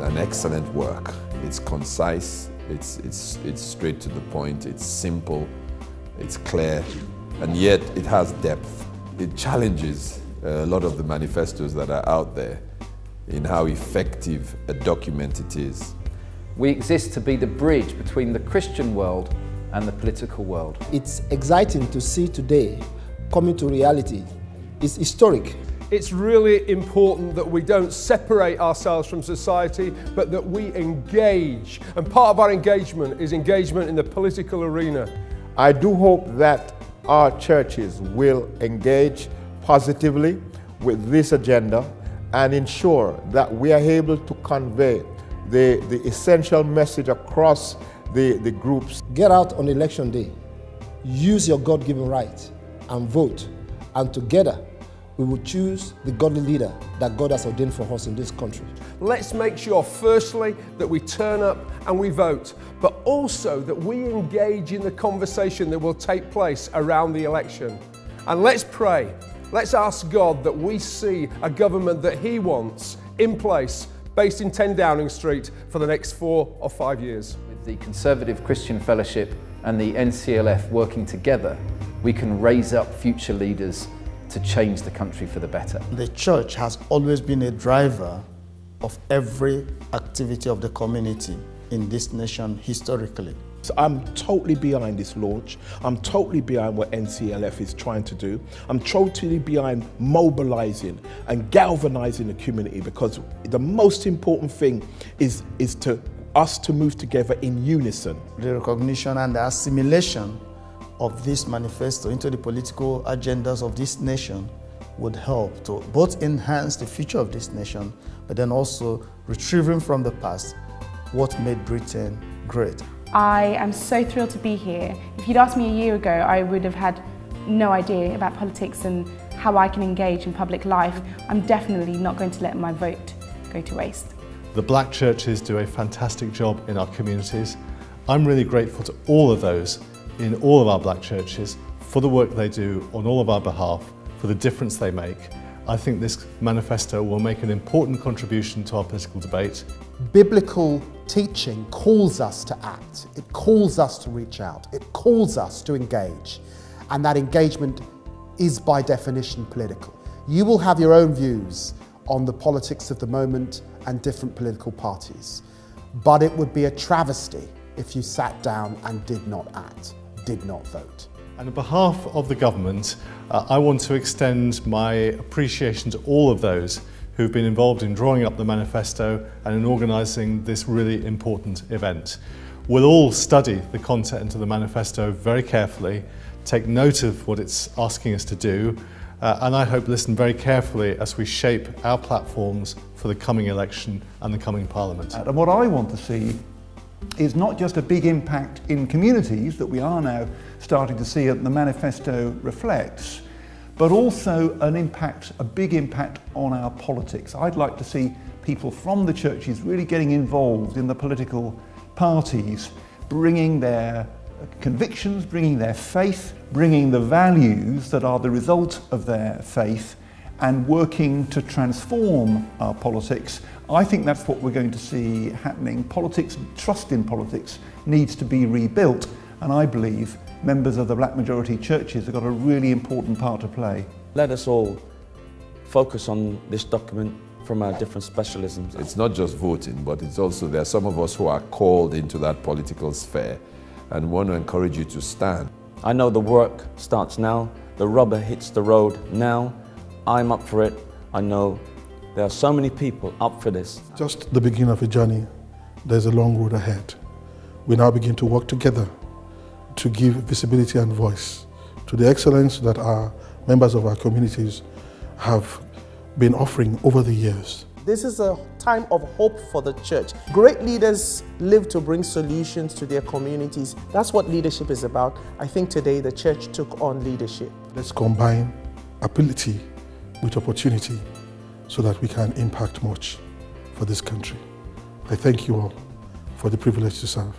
an excellent work. It's concise, it's straight to the point, it's simple, it's clear, and yet it has depth. It challenges a lot of the manifestos that are out there in how effective a document it is. We exist to be the bridge between the Christian world and the political world. It's exciting to see today coming to reality. It's historic. It's really important that we don't separate ourselves from society, but that we engage. And part of our engagement is engagement in the political arena. I do hope that our churches will engage positively with this agenda and ensure that we are able to convey the essential message across the groups. Get out on election day, use your God-given right and vote, and together we will choose the godly leader that God has ordained for us in this country. Let's make sure, firstly, that we turn up and we vote, but also that we engage in the conversation that will take place around the election. And let's pray. Let's ask God that we see a government that He wants in place, based in 10 Downing Street, for the next 4 or 5 years. With the Conservative Christian Fellowship and the Nclf working together, we can raise up future leaders to change the country for the better. The church has always been a driver of every activity of the community in this nation historically. So I'm totally behind this launch. I'm totally behind what Nclf is trying to do. I'm totally behind mobilizing and galvanizing the community, because the most important thing is to us to move together in unison. The recognition and the assimilation of this manifesto into the political agendas of this nation would help to both enhance the future of this nation, but then also retrieving from the past what made Britain great. I am so thrilled to be here. If you'd asked me a year ago, I would have had no idea about politics and how I can engage in public life. I'm definitely not going to let my vote go to waste. The Black churches do a fantastic job in our communities. I'm really grateful to all of those in all of our Black churches for the work they do on all of our behalf, for the difference they make. I think this manifesto will make an important contribution to our political debate. Biblical teaching calls us to act, it calls us to reach out, it calls us to engage, and that engagement is by definition political. You will have your own views on the politics of the moment and different political parties, but it would be a travesty if you sat down and did not act, did not vote. And on behalf of the government, I want to extend my appreciation to all of those who've been involved in drawing up the manifesto and in organising this really important event. We'll all study the content of the manifesto very carefully, take note of what it's asking us to do, and I hope listen very carefully as we shape our platforms for the coming election and the coming Parliament. And what I want to see is not just a big impact in communities that we are now starting to see that the manifesto reflects, but also a big impact on our politics. I'd like to see people from the churches really getting involved in the political parties, bringing their convictions, bringing their faith, bringing the values that are the result of their faith, and working to transform our politics. I think that's what we're going to see happening. Politics, trust in politics, needs to be rebuilt, and I believe members of the black majority churches have got a really important part to play. Let us all focus on this document from our different specialisms. It's not just voting, but it's also, there are some of us who are called into that political sphere and want to encourage you to stand. I know the work starts now, the rubber hits the road now. I'm up for it. I know there are so many people up for this. Just the beginning of a journey. There's a long road ahead. We now begin to work together to give visibility and voice to the excellence that our members of our communities have been offering over the years. This is a time of hope for the church. Great leaders live to bring solutions to their communities. That's what leadership is about. I think today the church took on leadership. Let's combine ability with opportunity so that we can impact much for this country. I thank you all for the privilege to serve.